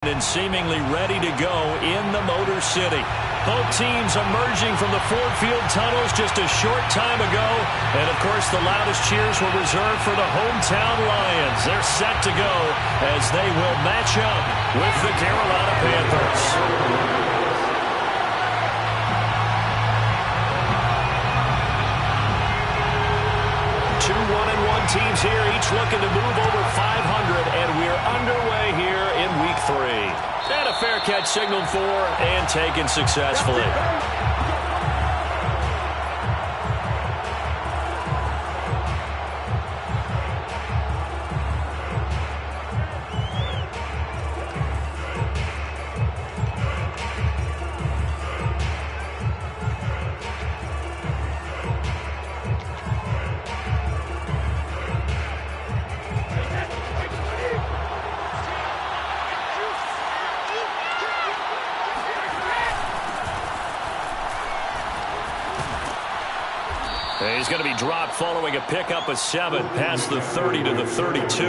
And seemingly ready to go in the Motor City. Both teams emerging from the Ford Field tunnels just a short time ago. And, of course, the loudest cheers were reserved for the hometown Lions. They're set to go as they will match up with the Carolina Panthers. 2-1-1 teams here, each looking to move over 500, and we're underway here in Week 3. And a fair catch signaled for and taken successfully. He's going to be dropped following a pickup of 7 past the 30 to the 32.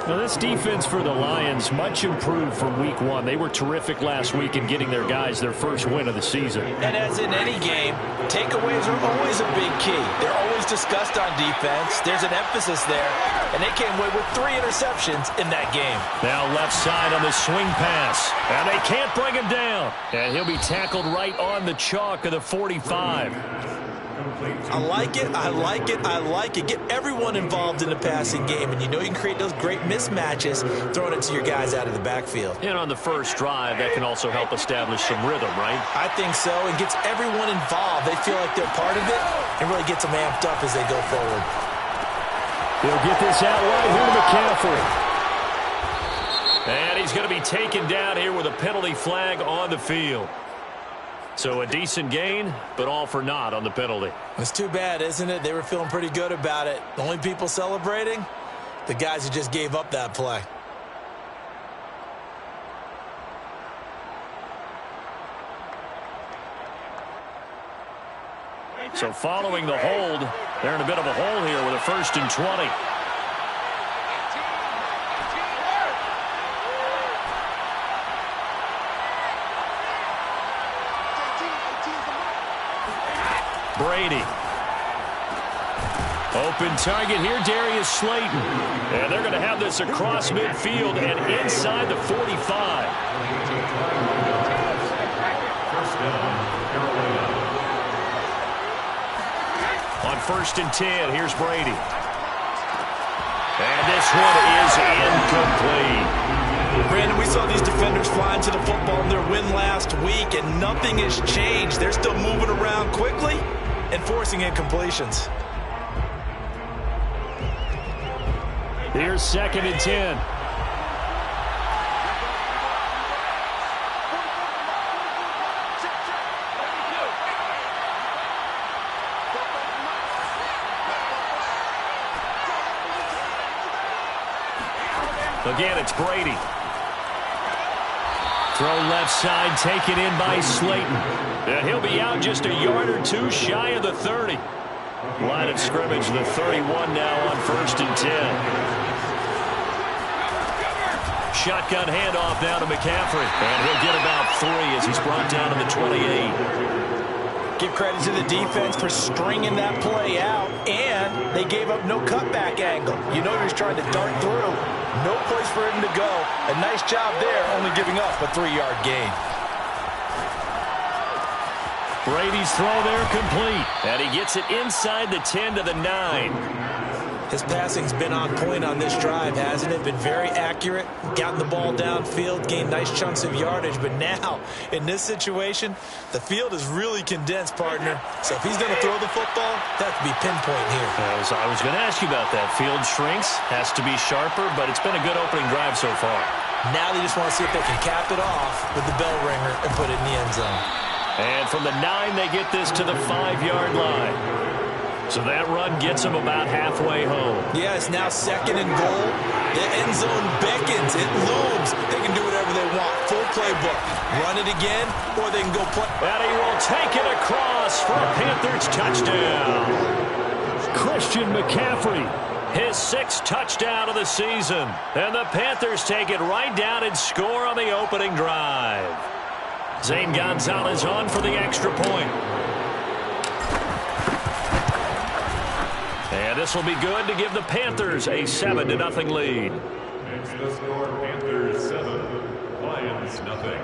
Now, this defense for the Lions much improved from Week 1. They were terrific last week in getting their guys their first win of the season. And as in any game, takeaways are always a big key. They're always discussed on defense. There's an emphasis there, and they came away with 3 interceptions in that game. Now left side on the swing pass, and they can't bring him down. And he'll be tackled right on the chalk of the 45. I like it, I like it, I like it. Get everyone involved in the passing game, and you know you can create those great mismatches throwing it to your guys out of the backfield. And on the first drive, that can also help establish some rhythm, right? I think so. It gets everyone involved. They feel like they're part of it, and really gets them amped up as they go forward. He'll get this out right here to McCaffrey. And he's going to be taken down here with a penalty flag on the field. So a decent gain, but all for naught on the penalty. It's too bad, isn't it? They were feeling pretty good about it. The only people celebrating, the guys who just gave up that play. So following the hold, they're in a bit of a hole here with a 1st and 20. Brady. Open target here, Darius Slayton. And they're going to have this across midfield and inside the 45. On 1st and 10, here's Brady. And this one is incomplete. Brandon, we saw these defenders flying to the football in their win last week, and nothing has changed. They're still moving around quickly and forcing incompletions. Here's 2nd and 10. Again, it's Brady. Throw left side, taken in by Slayton. And he'll be out just a yard or 2 shy of the 30. Line of scrimmage, the 31 now on 1st and 10. Shotgun handoff now to McCaffrey. And he'll get about 3 as he's brought down to the 28. Give credit to the defense for stringing that play out, and they gave up no cutback angle. You know he was trying to dart through. No place for him to go. A nice job there, only giving up a 3-yard gain. Brady's throw there complete. And he gets it inside the 10 to the 9. His passing's been on point on this drive, hasn't it? Been very accurate, gotten the ball downfield, gained nice chunks of yardage. But now, in this situation, the field is really condensed, partner. So if he's going to throw the football, that has to be pinpoint here. I was going to ask you about that. Field shrinks, has to be sharper, but it's been a good opening drive so far. Now they just want to see if they can cap it off with the bell ringer and put it in the end zone. And from the 9, they get this to the 5-yard line. So that run gets them about halfway home. Yeah, it's now 2nd and goal. The end zone beckons. It looms. They can do whatever they want. Full playbook. Run it again, or they can go play. And he will take it across for a Panthers touchdown. Christian McCaffrey His 6th touchdown of the season. And the Panthers take it right down and score on the opening drive. Zane Gonzalez on for the extra point. And this will be good to give the Panthers a 7-0 lead. It's the score, Panthers 7, Lions nothing.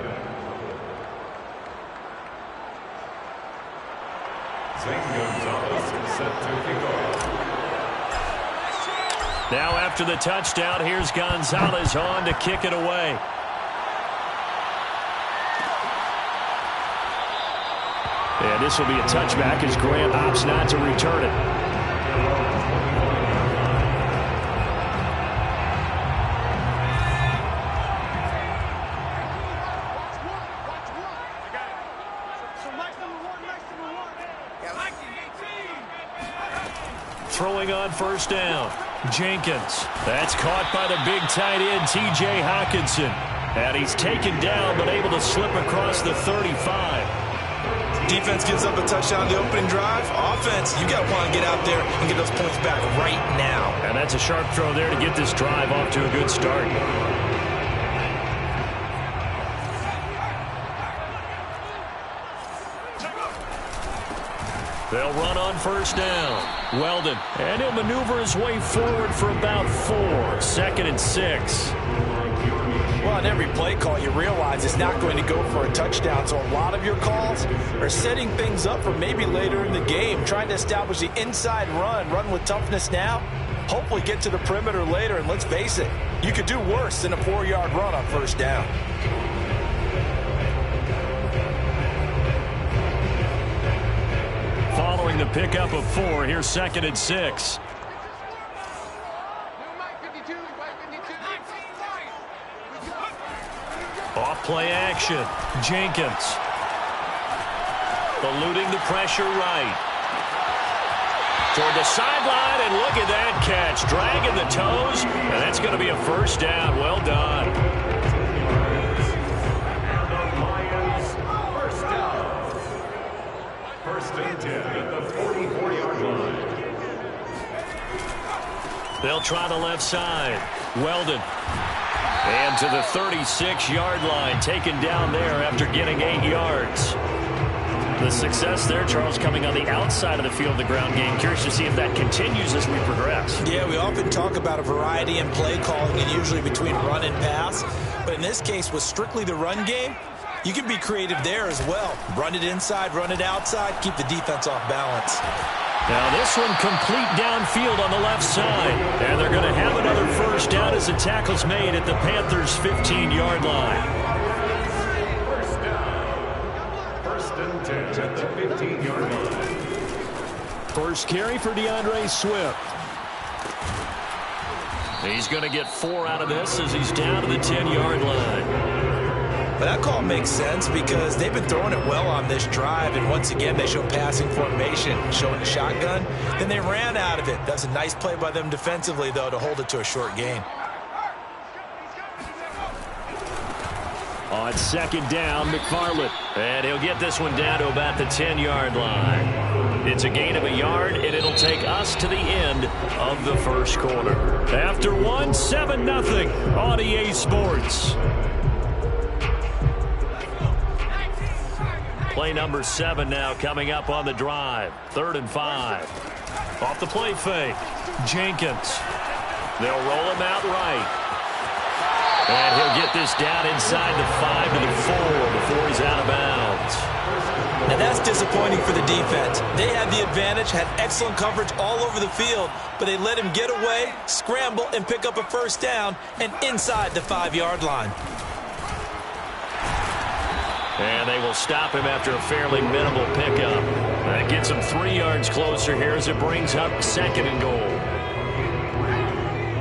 Zane Gonzalez set to kick off. Now after the touchdown, here's Gonzalez on to kick it away. And this will be a touchback as Grant opts not to return it. Throwing on first down. Jenkins. That's caught by the big tight end, T.J. Hockenson. And he's taken down but able to slip across the 35. Defense gives up a touchdown the opening drive. Offense, you got to want to get out there and get those points back right now. And that's a sharp throw there to get this drive off to a good start. They'll run on first down. Weldon. And he'll maneuver his way forward for about 4. 2nd and 6. Well, on every play call, you realize it's not going to go for a touchdown. So a lot of your calls are setting things up for maybe later in the game, trying to establish the inside run with toughness now, hopefully get to the perimeter later. And let's face it, you could do worse than a 4-yard run on first down. Following the pickup of 4, here's 2nd and 6. Off play action. Jenkins. Eluding the pressure right. Toward the sideline, and look at that catch. Dragging the toes, and that's going to be a first down. Well done. First and 10 at the 44-yard line. They'll try the left side. Weldon. And to the 36-yard line, taken down there after getting 8 yards. The success there, Charles, coming on the outside of the field, the ground game. Curious to see if that continues as we progress. Yeah, we often talk about a variety in play calling and usually between run and pass. But in this case, with strictly the run game, you can be creative there as well. Run it inside, run it outside, keep the defense off balance. Now this one complete downfield on the left side. And they're going to have another first down as the tackle's made at the Panthers' 15-yard line. First down. First and 10 at the 15-yard line. First carry for DeAndre Swift. He's going to get 4 out of this as he's down to the 10-yard line. But that call makes sense because they've been throwing it well on this drive, and once again they show passing formation, showing a shotgun. Then they ran out of it. That's a nice play by them defensively, though, to hold it to a short gain. On second down, McFarland. And he'll get this one down to about the 10-yard line. It's a gain of a yard, and it'll take us to the end of the first quarter. After 1, 7-0 on EA Sports. Play number 7 now coming up on the drive. 3rd and 5. Off the play fake. Jenkins. They'll roll him out right. And he'll get this down inside the 5 to the 4 before he's out of bounds. Now that's disappointing for the defense. They had the advantage, had excellent coverage all over the field, but they let him get away, scramble, and pick up a first down and inside the 5-yard line. And they will stop him after a fairly minimal pickup. That gets him 3 yards closer here as it brings up 2nd and goal.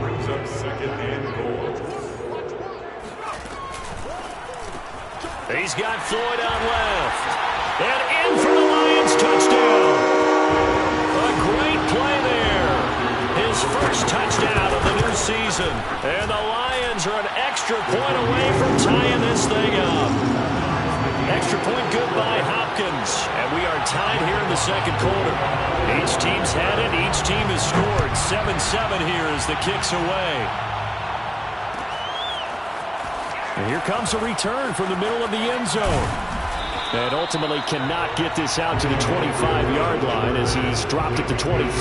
Brings up 2nd and goal. He's got Floyd on left. And in for the Lions touchdown. A great play there. His first touchdown of the new season. And the Lions are an extra point away from tying this thing up. Extra point good by Hopkins. And we are tied here in the second quarter. Each team's had it. Each team has scored. 7-7 here as the kick's away. And here comes a return from the middle of the end zone. And ultimately cannot get this out to the 25-yard line as he's dropped at the 23.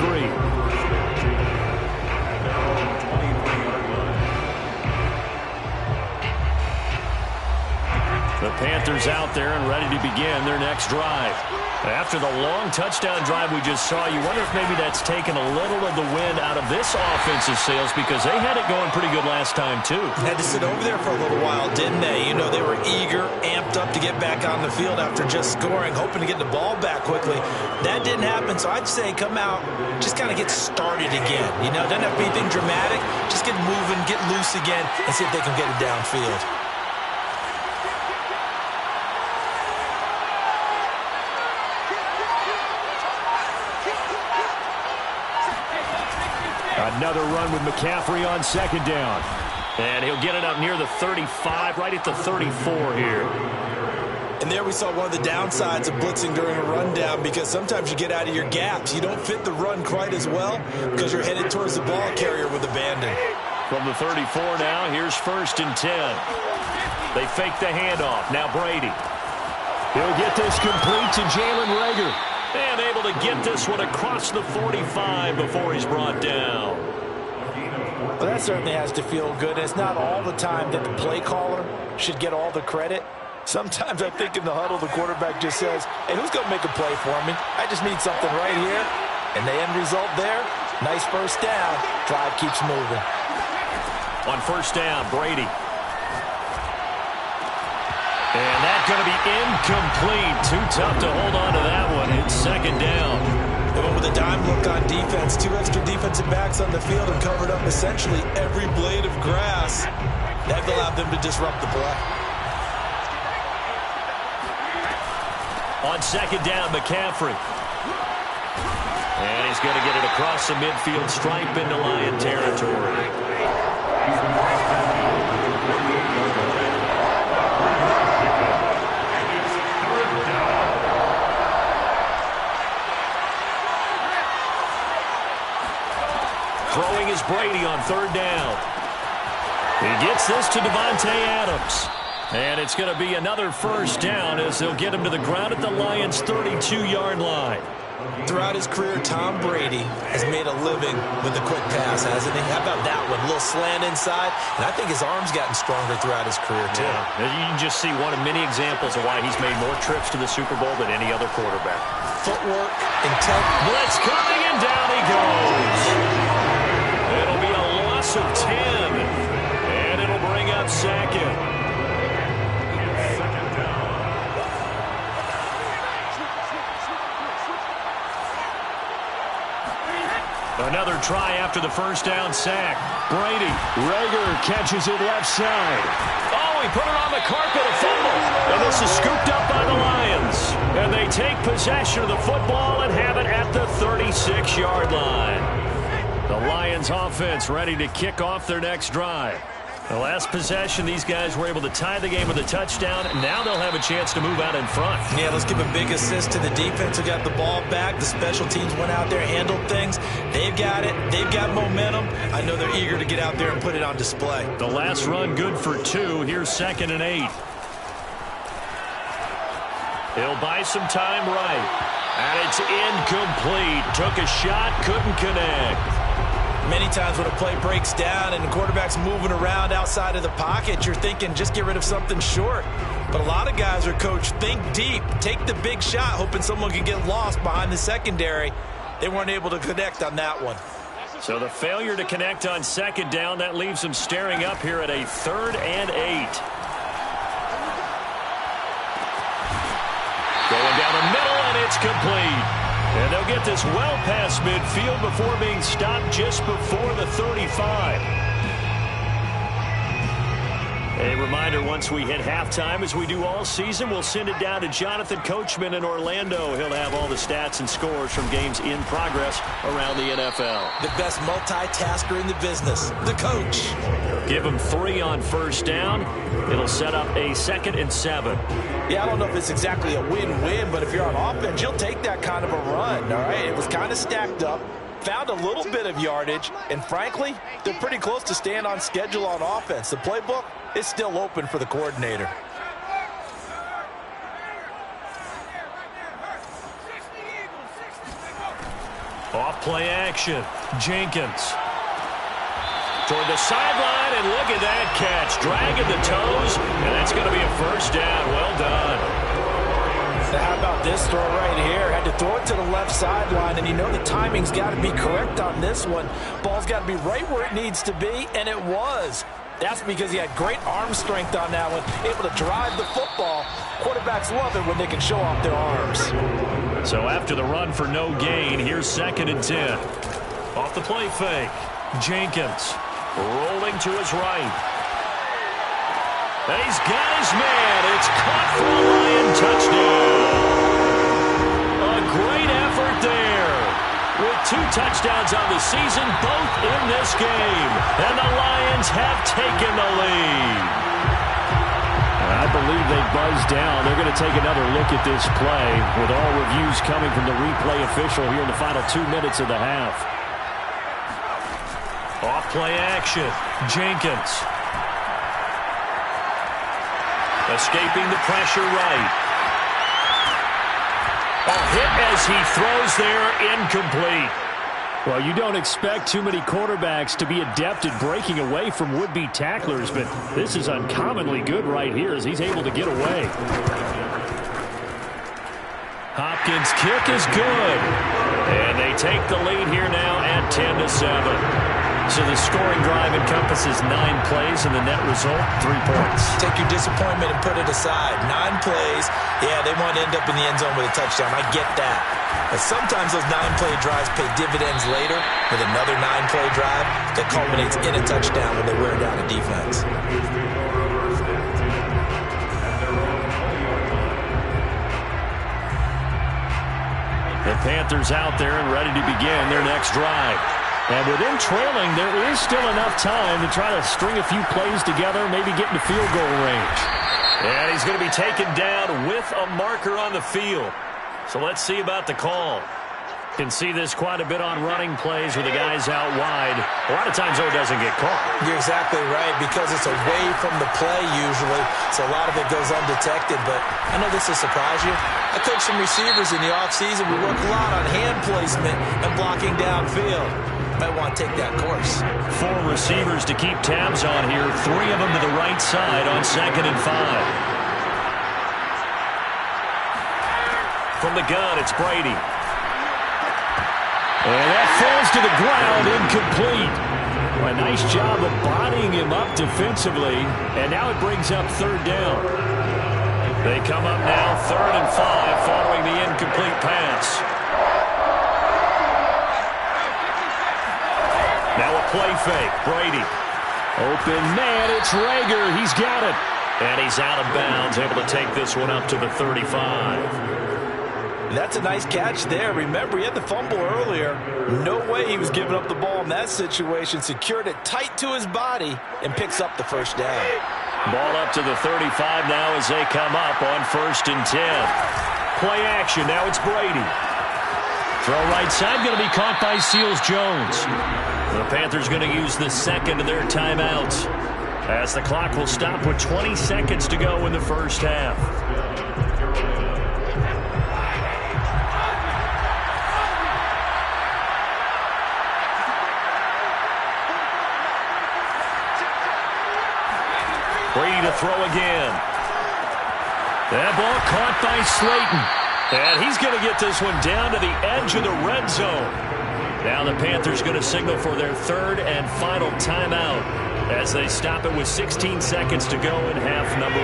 The Panthers out there and ready to begin their next drive. After the long touchdown drive we just saw, you wonder if maybe that's taken a little of the wind out of this offensive sails because they had it going pretty good last time, too. Had to sit over there for a little while, didn't they? You know, they were eager, amped up to get back on the field after just scoring, hoping to get the ball back quickly. That didn't happen, so I'd say come out, just kind of get started again. You know, doesn't have to be anything dramatic. Just get moving, get loose again, and see if they can get it downfield. Another run with McCaffrey on second down. And he'll get it up near the 35, right at the 34 here. And there we saw one of the downsides of blitzing during a rundown because sometimes you get out of your gaps. You don't fit the run quite as well because you're headed towards the ball carrier with abandon. From the 34 now, here's 1st and 10. They fake the handoff. Now Brady. He'll get this complete to Jalen Reagor. And able to get this one across the 45 before he's brought down. Well, that certainly has to feel good. It's not all the time that the play caller should get all the credit. Sometimes I think in the huddle, the quarterback just says, hey, who's going to make a play for me? I just need something right here. And the end result there, nice first down. Drive keeps moving. On 1st down, Brady. And that's going to be incomplete. Too tough to hold on to that one. It's 2nd down. They went with a dime look on defense. 2 extra defensive backs on the field and covered up essentially every blade of grass. That allowed them to disrupt the play. On 2nd down, McCaffrey. And he's going to get it across the midfield stripe into Lion territory. Throwing is Brady on 3rd down. He gets this to Devontae Adams. And it's going to be another 1st down as they'll get him to the ground at the Lions' 32-yard line. Throughout his career, Tom Brady has made a living with the quick pass, hasn't he? How about that one? A little slant inside. And I think his arm's gotten stronger throughout his career, too. Yeah. You can just see one of many examples of why he's made more trips to the Super Bowl than any other quarterback. Footwork, intent. Blitz coming, and down he goes. It'll be a loss of 10. And it'll bring up 2nd. Another try after the 1st down sack. Brady. Reagor catches it left side. Oh, he put it on the carpet, a fumble. And this is scooped up by the Lions. And they take possession of the football and have it at the 36-yard line. The Lions offense ready to kick off their next drive. The last possession, these guys were able to tie the game with a touchdown. Now they'll have a chance to move out in front. Yeah, let's give a big assist to the defense who got the ball back. The special teams went out there, handled things. They've got it. They've got momentum. I know they're eager to get out there and put it on display. The last run good for 2. Here's 2nd and 8. He'll buy some time right. And it's incomplete. Took a shot, couldn't connect. Many times when a play breaks down and the quarterback's moving around outside of the pocket, you're thinking just get rid of something short. But a lot of guys are coached, think deep, take the big shot, hoping someone can get lost behind the secondary. They weren't able to connect on that one. So the failure to connect on 2nd down, that leaves them staring up here at a 3rd and 8. Going down the middle, and it's complete. And they'll get this well past midfield before being stopped just before the 35. A reminder, once we hit halftime, as we do all season, we'll send it down to Jonathan Coachman in Orlando. He'll have all the stats and scores from games in progress around the NFL. The best multitasker in the business, the coach. Give him 3 on first down. It'll set up a 2nd and 7. Yeah, I don't know if it's exactly a win-win, but if you're on offense, you'll take that kind of a run, all right? It was kind of stacked up. Found a little bit of yardage, and frankly, they're pretty close to staying on schedule on offense. The playbook is still open for the coordinator. Off play action. Jenkins. Toward the sideline, and look at that catch. Dragging the toes, and that's going to be a first down. Well done. How about this throw right here? Had to throw it to the left sideline, and you know the timing's got to be correct on this one. Ball's got to be right where it needs to be, and it was. That's because he had great arm strength on that one, able to drive the football. Quarterbacks love it when they can show off their arms. So after the run for no gain, here's 2nd and 10. Off the play fake. Jenkins rolling to his right. And he's got his man. It's caught for a Lion touchdown. A great effort there. With 2 touchdowns on the season, both in this game. And the Lions have taken the lead. I believe they buzzed down. They're going to take another look at this play with all reviews coming from the replay official here in the final 2 minutes of the half. Off play action. Jenkins. Escaping the pressure right. A hit as he throws there, incomplete. Well, you don't expect too many quarterbacks to be adept at breaking away from would-be tacklers, but this is uncommonly good right here as he's able to get away. Hopkins' kick is good. And they take the lead here now at 10-7. So the scoring drive encompasses 9 plays, and the net result, 3 points. Take your disappointment and put it aside. 9 plays. Yeah, they want to end up in the end zone with a touchdown. I get that. But sometimes those 9-play drives pay dividends later with another 9-play drive that culminates in a touchdown when they wear down a defense. The Panthers out there and ready to begin their next drive. And within trailing, there is still enough time to try to string a few plays together, maybe get into field goal range. And he's going to be taken down with a marker on the field. So let's see about the call. Can see this quite a bit on running plays with the guys out wide. A lot of times, though, it doesn't get caught. You're exactly right, because it's away from the play usually, so a lot of it goes undetected. But I know this will surprise you. I coach some receivers in the offseason. We work a lot on hand placement and blocking downfield. Might want to take that course. 4 receivers to keep tabs on here. 3 of them to the right side on 2nd and 5. From the gun, it's Brady. And that falls to the ground, incomplete. Well, a nice job of bodying him up defensively, and now it brings up 3rd down. They come up now 3rd and 5 following the incomplete pass. Now a play fake. Brady. Open man, it's Rager. He's got it. And he's out of bounds, able to take this one up to the 35. That's a nice catch there. Remember, he had the fumble earlier. No way he was giving up the ball in that situation. Secured it tight to his body and picks up the first down. Ball up to the 35 now as they come up on 1st and 10. Play action. Now it's Brady. Throw right side, going to be caught by Seals-Jones. The Panthers going to use the 2nd of their timeouts as the clock will stop with 20 seconds to go in the first half. Brady to throw again. That ball caught by Slayton. And he's going to get this one down to the edge of the red zone. Now the Panthers going to signal for their 3rd and final timeout as they stop it with 16 seconds to go in half number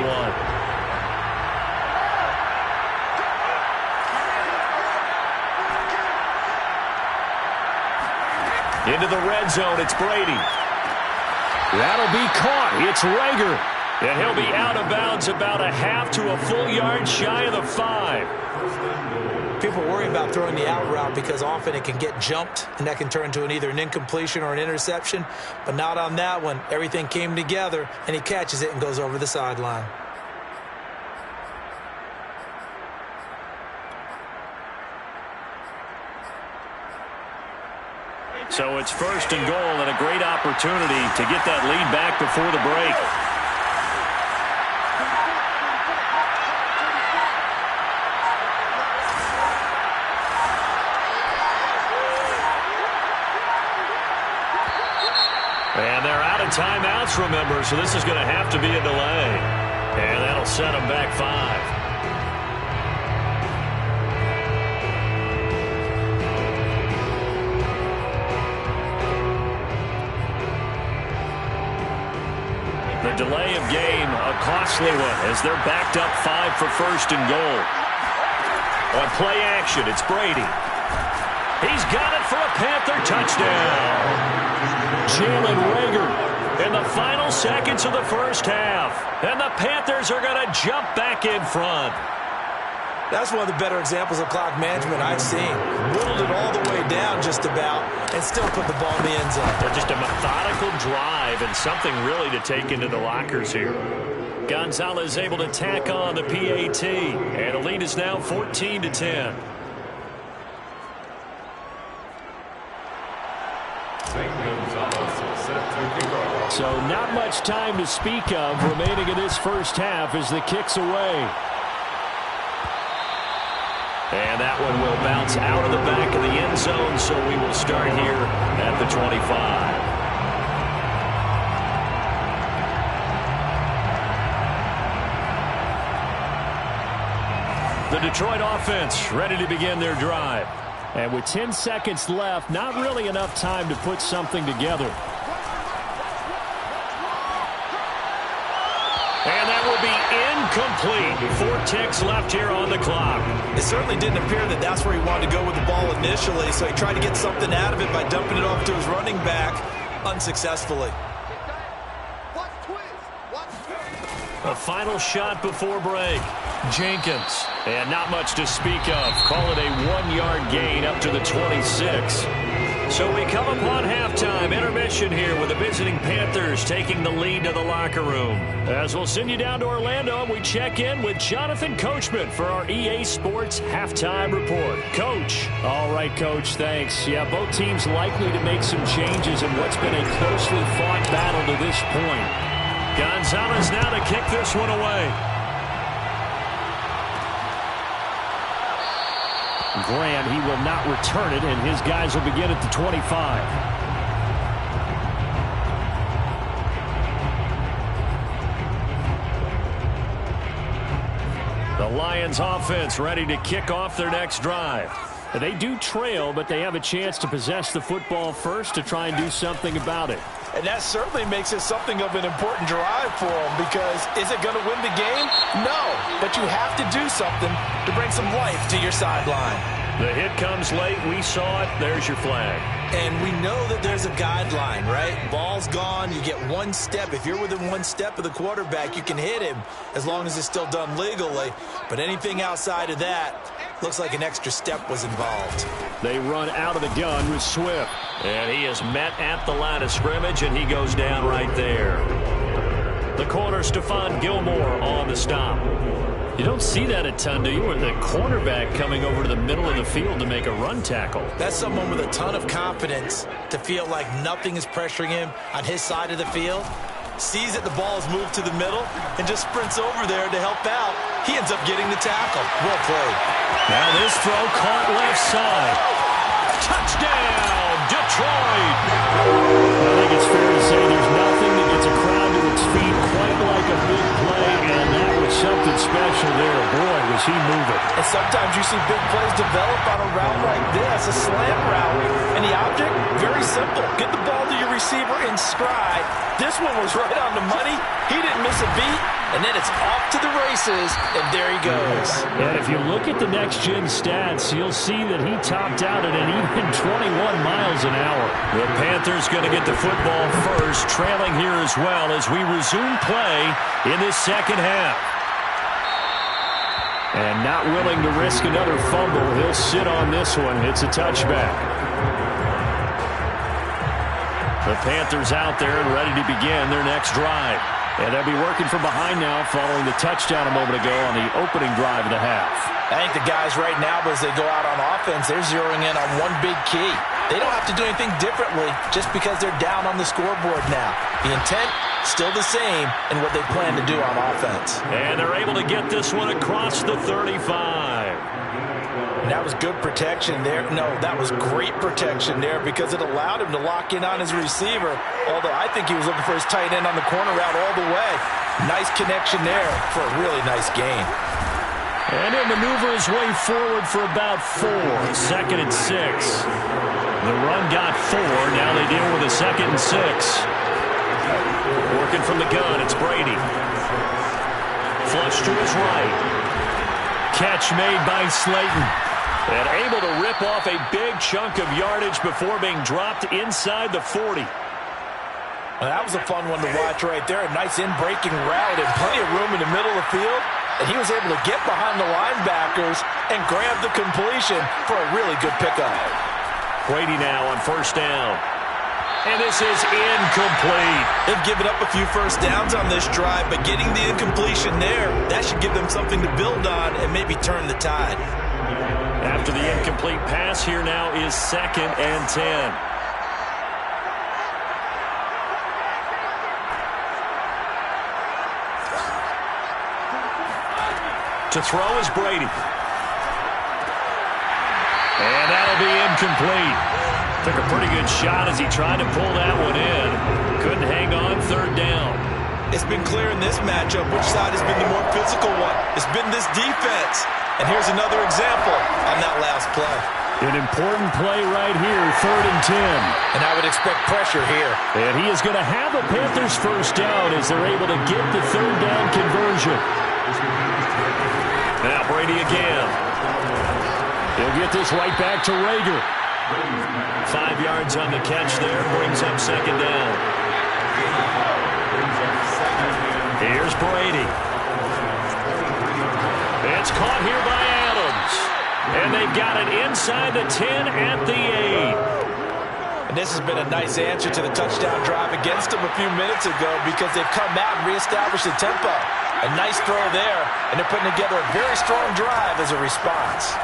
1. Into the red zone, it's Brady. That'll be caught. It's Rager. And he'll be out of bounds about a half to a full yard shy of the 5. People worry about throwing the out route because often it can get jumped, and that can turn into either an incompletion or an interception. But not on that one. Everything came together, and he catches it and goes over the sideline. So it's 1st and goal and a great opportunity to get that lead back before the break. And they're out of timeouts, remember, so this is going to have to be a delay. And that'll set them back 5. The delay of game, a costly one, as they're backed up 5 for 1st and goal. On play action, it's Brady. He's got it for a Panther touchdown. Jalen Reagor in the final seconds of the first half. And the Panthers are going to jump back in front. That's one of the better examples of clock management I've seen. Whittled it all the way down just about and still put the ball in the end zone. They're just a methodical drive and something really to take into the lockers here. Gonzalez able to tack on the PAT. And the lead is now 14-10. So not much time to speak of remaining in this first half as the kick's away. And that one will bounce out of the back of the end zone, so we will start here at the 25. The Detroit offense ready to begin their drive. And with 10 seconds left, not really enough time to put something together. And that will be incomplete. 4 ticks left here on the clock. It certainly didn't appear that that's where he wanted to go with the ball initially, so he tried to get something out of it by dumping it off to his running back unsuccessfully. A final shot before break. Jenkins. And not much to speak of. Call it a 1-yard gain up to the 26. So we come upon halftime intermission here with the visiting Panthers taking the lead to the locker room. As we'll send you down to Orlando, we check in with Jonathan Coachman for our EA Sports halftime report. Coach. All right, Coach, thanks. Yeah, both teams likely to make some changes in what's been a closely fought battle to this point. Gonzalez now to kick this one away. Graham, he will not return it, and his guys will begin at the 25. The Lions offense ready to kick off their next drive. They do trail, but they have a chance to possess the football first to try and do something about it. And that certainly makes it something of an important drive for them, because is it going to win the game? No, but you have to do something to bring some life to your sideline. The hit comes late. We saw it. There's your flag. And we know that there's a guideline, right? Ball's gone. You get 1 step. If you're within 1 step of the quarterback, you can hit him as long as it's still done legally. But anything outside of that, looks like an extra step was involved. They run out of the gun with Swift. And he is met at the line of scrimmage, and he goes down right there. The corner, Stephon Gilmore, on the stop. You don't see that a ton, do you? With the cornerback coming over to the middle of the field to make a run tackle. That's someone with a ton of confidence to feel like nothing is pressuring him on his side of the field. Sees that the ball is moved to the middle and just sprints over there to help out. He ends up getting the tackle. Well played. Now this throw caught left side. Touchdown, Detroit! I think it's fair to say there's nothing that gets a crowd to its feet quite like a big play, and that was something special there. Boy, was he moving. And sometimes you see big plays develop on a route like this, a slant route. And the object, very simple. Get the ball to your receiver in stride. This one was right on the money. He didn't miss a beat. And then it's off to the races, and there he goes. And if you look at the next-gen stats, you'll see that he topped out at an even 21 miles an hour. The Panthers going to get the football first, trailing here as well as we resume play in this second half. And not willing to risk another fumble, he'll sit on this one. It's a touchback. The Panthers out there and ready to begin their next drive. And they'll be working from behind now following the touchdown a moment ago on the opening drive of the half. I think the guys right now, as they go out on offense, they're zeroing in on one big key. They don't have to do anything differently just because they're down on the scoreboard now. The intent, still the same in what they plan to do on offense. And they're able to get this one across the 35. And that was good protection there. No, that was great protection there because it allowed him to lock in on his receiver. Although I think he was looking for his tight end on the corner route all the way. Nice connection there for a really nice gain. And he'll maneuver his way forward for about 4. 2nd and 6. The run got 4. Now they deal with a 2nd and 6. Working from the gun, it's Brady. Flush to his right. Catch made by Slayton. And able to rip off a big chunk of yardage before being dropped inside the 40. Well, that was a fun one to watch right there. A nice in-breaking route and plenty of room in the middle of the field. And he was able to get behind the linebackers and grab the completion for a really good pickup. Brady now on 1st down. And this is incomplete. They've given up a few first downs on this drive, but getting the incompletion there, that should give them something to build on and maybe turn the tide. After the incomplete pass, here now is 2nd and 10. To throw is Brady. And that'll be incomplete. Took a pretty good shot as he tried to pull that one in. Couldn't hang on 3rd down. It's been clear in this matchup which side has been the more physical one. It's been this defense. And here's another example on that last play. An important play right here, 3rd and 10. And I would expect pressure here. And he is going to have the Panthers 1st down as they're able to get the 3rd down conversion. Now Brady again. He'll get this right back to Rager. 5 yards on the catch there, brings up 2nd down. Here's Brady. It's caught here by Adams. And they've got it inside the 10 at the 8. And this has been a nice answer to the touchdown drive against them a few minutes ago because they've come out and reestablished the tempo. A nice throw there, and they're putting together a very strong drive as a response.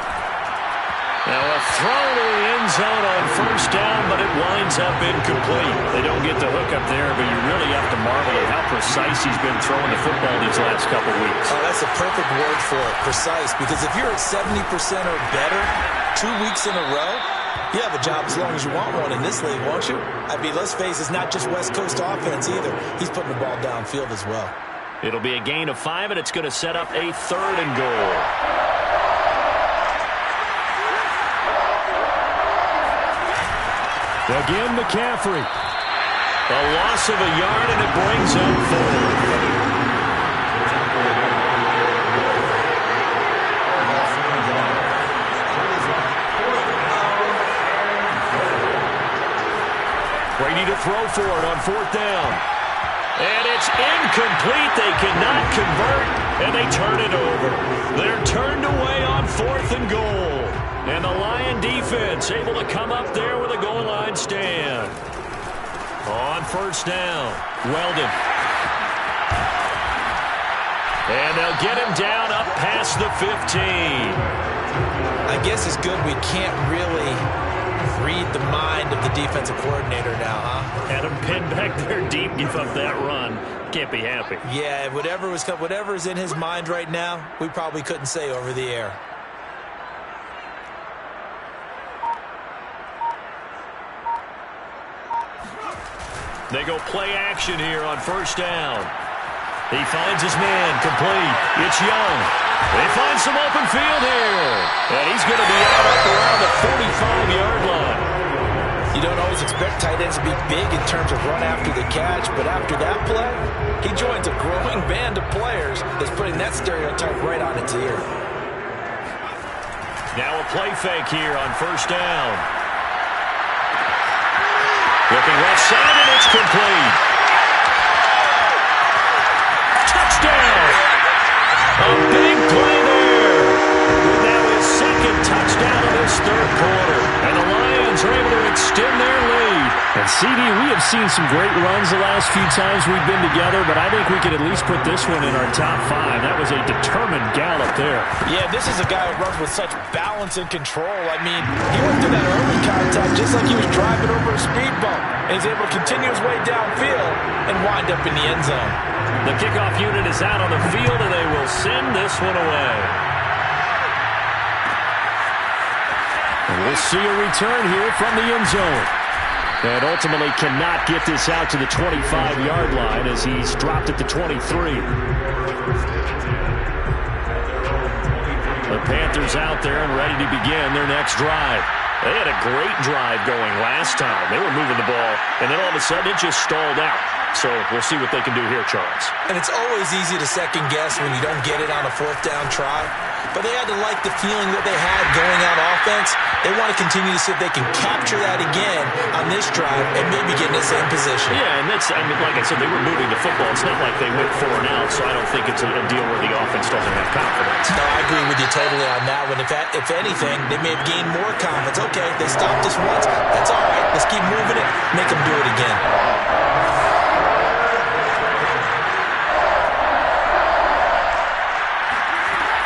Now a throw to the end zone on 1st down, but it winds up incomplete. They don't get the hook up there, but you really have to marvel at how precise he's been throwing the football these last couple weeks. Oh, that's a perfect word for it, precise, because if you're at 70% or better 2 weeks in a row, you have a job as long as you want one in this league, won't you? I mean, let's face it, it's not just West Coast offense either. He's putting the ball downfield as well. It'll be a gain of 5, and it's going to set up a 3rd and goal. Again, McCaffrey. A loss of a yard, and it brings up 4th. Brady to throw for it on 4th down. And it's incomplete. They cannot convert, and they turn it over. They're turned away on 4th and goal. And the Lion defense able to come up there with a goal line stand. On 1st down, Weldon. And they'll get him down up past the 15. I guess it's good we can't really read the mind of the defensive coordinator now, huh? Had him pinned back there deep, give up that run. Can't be happy. Yeah, whatever's in his mind right now, we probably couldn't say over the air. They go play action here on 1st down. He finds his man, complete. It's Young. They find some open field here. And he's going to be out up around the 45-yard line. You don't always expect tight ends to be big in terms of run after the catch, but after that play, he joins a growing band of players that's putting that stereotype right on its ear. Now a play fake here on first down. Looking left side, and it's complete. Touchdown! A big play there. Now his second touchdown of this third quarter. And the Lions are able to extend their lead. And CD, we have seen some great runs the last few times we've been together, but I think we could at least put this one in our top 5. That was a determined gallop there. Yeah, this is a guy who runs with such balance and control. I mean, he went through that early contact just like he was driving over a speed bump. And he's able to continue his way downfield and wind up in the end zone. The kickoff unit is out on the field, and they will send this one away. And we'll see a return here from the end zone. And ultimately cannot get this out to the 25-yard line as he's dropped at the 23. The Panthers out there and ready to begin their next drive. They had a great drive going last time. They were moving the ball, and then all of a sudden it just stalled out. So we'll see what they can do here, Charles. And it's always easy to second guess when you don't get it on a fourth down try. But they had to like the feeling that they had going out offense. They want to continue to see if they can capture that again on this drive and maybe get in the same position. Yeah, and that's, I mean, like I said, they were moving the football. It's not like they went 4 and out, so I don't think it's a deal where the offense doesn't have confidence. No, I agree with you totally on that one. If anything, they may have gained more confidence. Okay, they stopped us once. That's all right. Let's keep moving it. Make them do it again.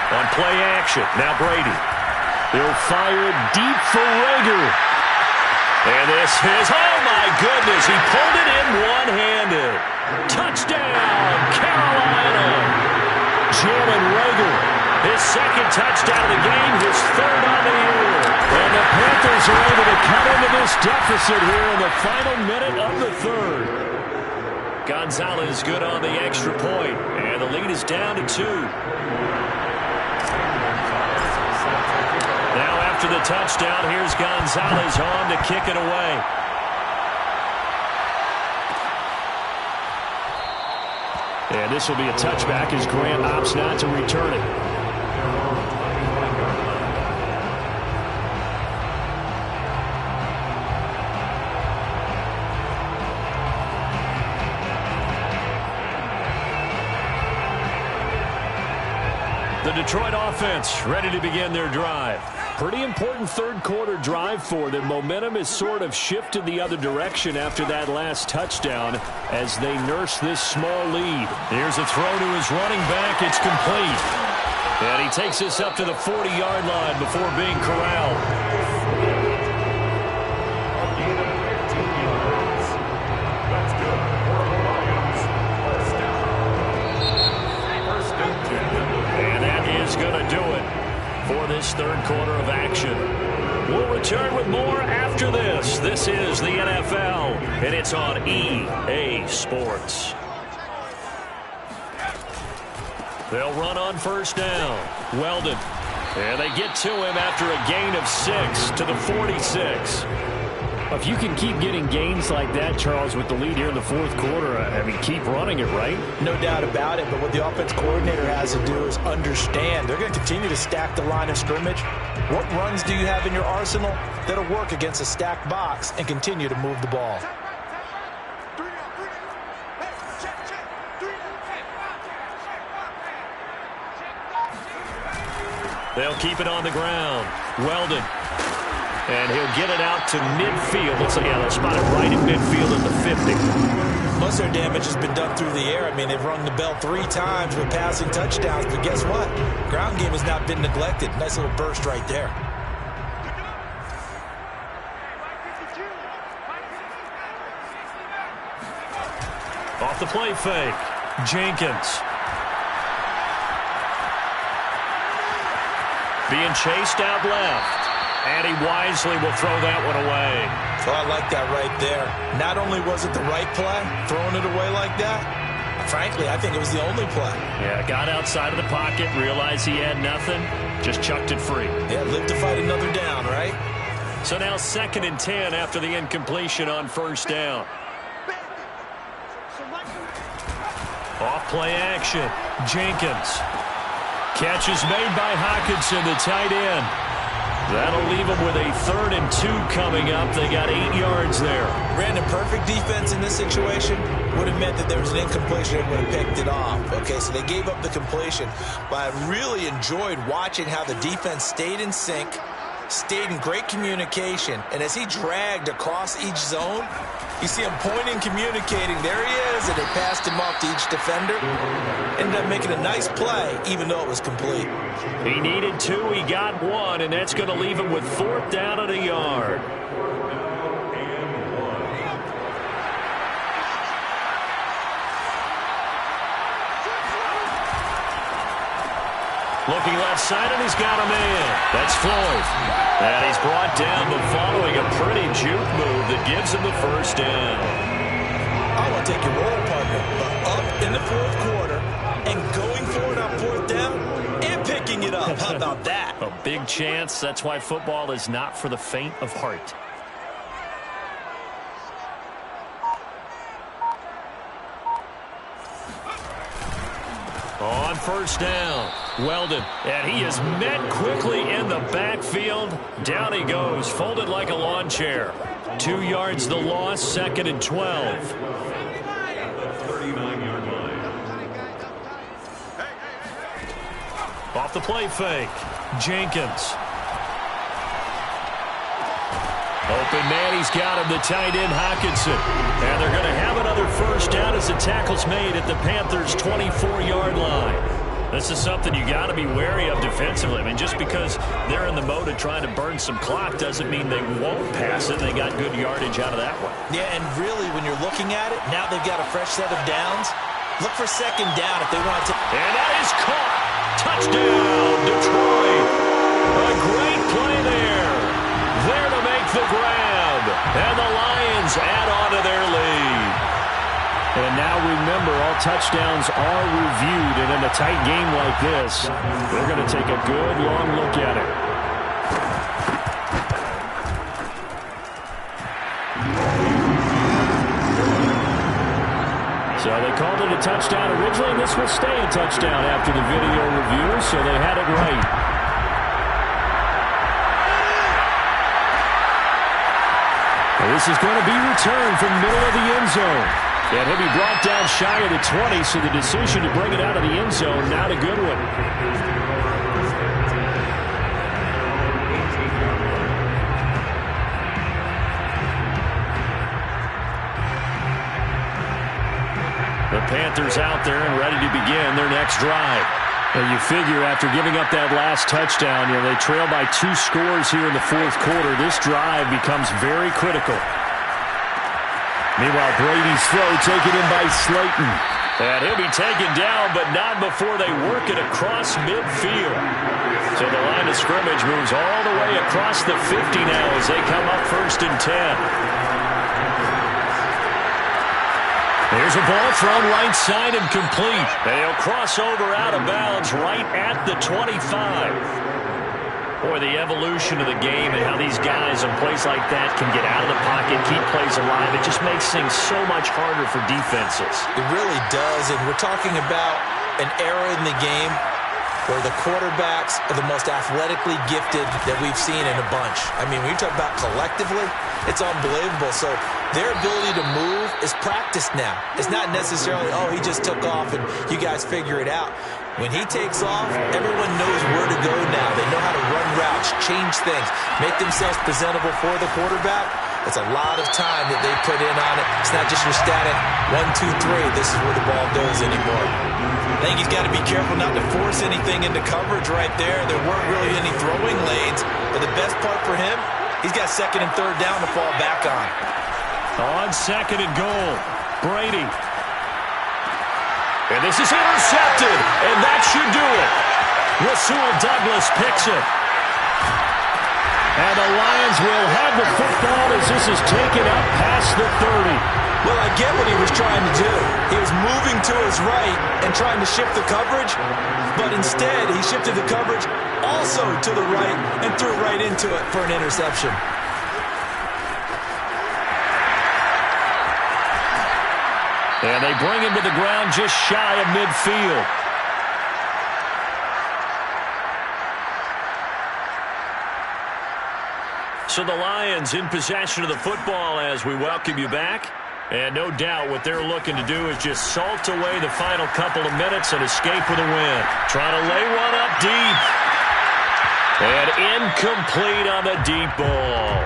On play action, now Brady. He'll fire deep for Rager. And this is, oh my goodness, he pulled it in one-handed. Touchdown, Carolina. Jalen Rager, his second touchdown of the game, his third on the year. And the Panthers are able to cut into this deficit here in the final minute of the third. Gonzalez good on the extra point, and the lead is down to 2. Now after the touchdown, here's Gonzalez on to kick it away. And this will be a touchback as Grant opts not to return it. The Detroit offense ready to begin their drive. Pretty important third quarter drive for them. Momentum has sort of shifted the other direction after that last touchdown as they nurse this small lead. Here's a throw to his running back. It's complete. And he takes this up to the 40-yard line before being corralled. This third quarter of action. We'll return with more after this. This is the NFL, and it's on EA Sports. They'll run on first down. Weldon. And they get to him after a gain of 6 to the 46. If you can keep getting gains like that, Charles, with the lead here in the fourth quarter, I mean, keep running it, right? No doubt about it, but what the offense coordinator has to do is understand. They're going to continue to stack the line of scrimmage. What runs do you have in your arsenal that'll work against a stacked box and continue to move the ball? They'll keep it on the ground. Weldon. And he'll get it out to midfield. Looks like, yeah, they'll spot it right in midfield at the 50. Most of their damage has been done through the air. I mean, they've rung the bell 3 times with passing touchdowns, but guess what? Ground game has not been neglected. Nice little burst right there. Off the play fake. Jenkins. Being chased out left. And he wisely will throw that one away. Oh, I like that right there. Not only was it the right play, throwing it away like that, I frankly, I think it was the only play. Yeah, got outside of the pocket, realized he had nothing, just chucked it free. Yeah, live to fight another down, right? So now 2nd and 10 after the incompletion on 1st down. Off play action. Jenkins. Catch is made by Hockenson, the tight end. That'll leave them with a 3rd and 2 coming up. They got 8 yards there. Brandon, perfect defense in this situation would have meant that there was an incompletion and would have picked it off. Okay, so they gave up the completion. But I really enjoyed watching how the defense stayed in sync, stayed in great communication, and as he dragged across each zone, you see him pointing, communicating. There he is, and they passed him off to each defender. Ended up making a nice play, even though it was complete. He needed 2, he got 1, and that's going to leave him with 4th down and a yard. Looking left side, and he's got a man. That's Floyd. And he's brought down, but following a pretty juke move that gives him the 1st down. I want to take your role, partner, but up in the 4th quarter and going for it on 4th down and picking it up. How about that? A big chance. That's why football is not for the faint of heart. On 1st down, Weldon, and he is met quickly in the backfield. Down he goes, folded like a lawn chair. 2 yards the loss, 2nd and 12. 39-yard line. Off the play fake, Jenkins. Open man, he's got him, the tight end, Hockenson. And they're going to have another 1st down as the tackle's made at the Panthers' 24-yard line. This is something you got to be wary of defensively. I mean, just because they're in the mode of trying to burn some clock doesn't mean they won't pass it. They got good yardage out of that one. Yeah, and really, when you're looking at it, now they've got a fresh set of downs. Look for 2nd down if they want to. And that is caught. Touchdown, Detroit. A great play there. There to make the grab. And the Lions add on to their lead. And now remember, all touchdowns are reviewed, and in a tight game like this, they're going to take a good long look at it. So they called it a touchdown originally, and this will stay a touchdown after the video review, so they had it right. And this is going to be returned from the middle of the end zone. And he'll be brought down shy of the 20, so the decision to bring it out of the end zone, not a good one. The Panthers out there and ready to begin their next drive. And you figure after giving up that last touchdown, they trail by 2 scores here in the 4th quarter. This drive becomes very critical. Meanwhile, Brady's throw taken in by Slayton. And he'll be taken down, but not before they work it across midfield. So the line of scrimmage moves all the way across the 50 now as they come up 1st and 10. There's a ball from right side and complete. They'll cross over out of bounds right at the 25. Boy, the evolution of the game and how these guys in plays like that can get out of the pocket, keep plays alive, it just makes things so much harder for defenses. It really does, and we're talking about an era in the game where the quarterbacks are the most athletically gifted that we've seen in a bunch. I mean, when you talk about collectively, it's unbelievable. So their ability to move is practiced now. It's not necessarily, oh, he just took off and you guys figure it out. When he takes off, everyone knows where to go now. They know how to run routes, change things, make themselves presentable for the quarterback. It's a lot of time that they put in on it. It's not just your static 1, 2, 3. This is where the ball goes anymore. I think he's got to be careful not to force anything into coverage right there. There weren't really any throwing lanes. But the best part for him, he's got 2nd and 3rd down to fall back on. On 2nd and goal, Brady. And this is intercepted, and that should do it. Rasul Douglas picks it. And the Lions will have the football as this is taken up past the 30. Well, I get what he was trying to do. He was moving to his right and trying to shift the coverage, but instead he shifted the coverage also to the right and threw right into it for an interception. And they bring him to the ground just shy of midfield. So the Lions in possession of the football as we welcome you back. And no doubt what they're looking to do is just salt away the final couple of minutes and escape with a win. Trying to lay one up deep. And incomplete on the deep ball.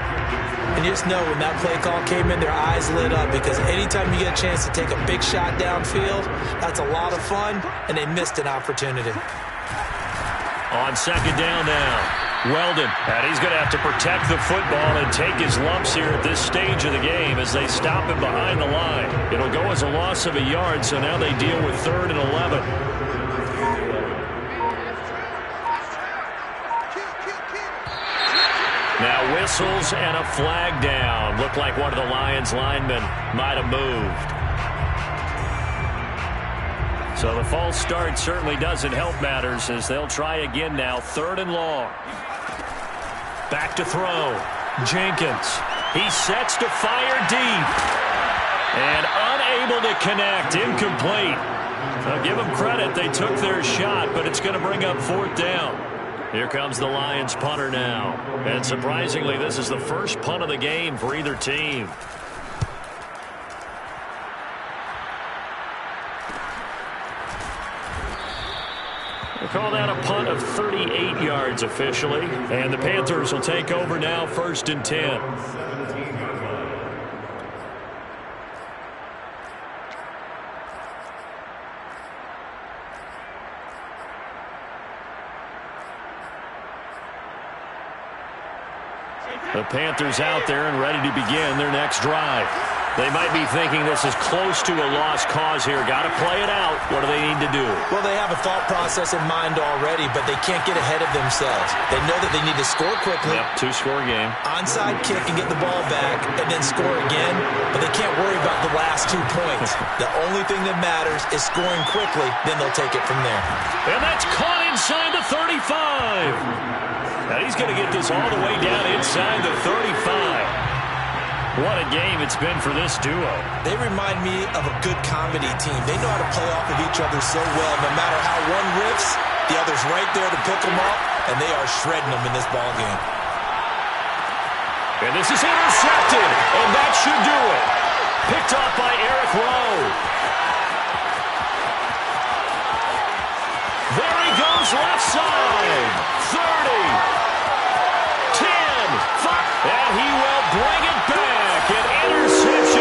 And just know when that play call came in, their eyes lit up because anytime you get a chance to take a big shot downfield, that's a lot of fun, and they missed an opportunity. On second down now. Weldon, and he's going to have to protect the football and take his lumps here at this stage of the game as they stop him behind the line. It'll go as a loss of a yard, so now they deal with 3rd and 11. Now whistles and a flag down. Looked like one of the Lions linemen might have moved. So the false start certainly doesn't help matters as they'll try again now. 3rd and long. Back to throw. Jenkins. He sets to fire deep. And unable to connect. Incomplete. I'll give them credit. They took their shot, but it's going to bring up 4th down. Here comes the Lions punter now. And surprisingly, this is the first punt of the game for either team. We'll call that a punt of 38 yards officially. And the Panthers will take over now, 1st and 10. The Panthers out there and ready to begin their next drive. They might be thinking this is close to a lost cause here. Got to play it out. What do they need to do? Well, they have a thought process in mind already, but they can't get ahead of themselves. They know that they need to score quickly. Yep, 2-score game. Onside kick and get the ball back and then score again, but they can't worry about the last 2 points. The only thing that matters is scoring quickly, then they'll take it from there. And that's caught inside the 35. Now he's going to get this all the way down inside the 35. What a game it's been for this duo. They remind me of a good comedy team. They know how to play off of each other so well. No matter how one riffs, the other's right there to pick them up, and they are shredding them in this ball game. And this is intercepted, and that should do it. Picked off by Eric Rowe.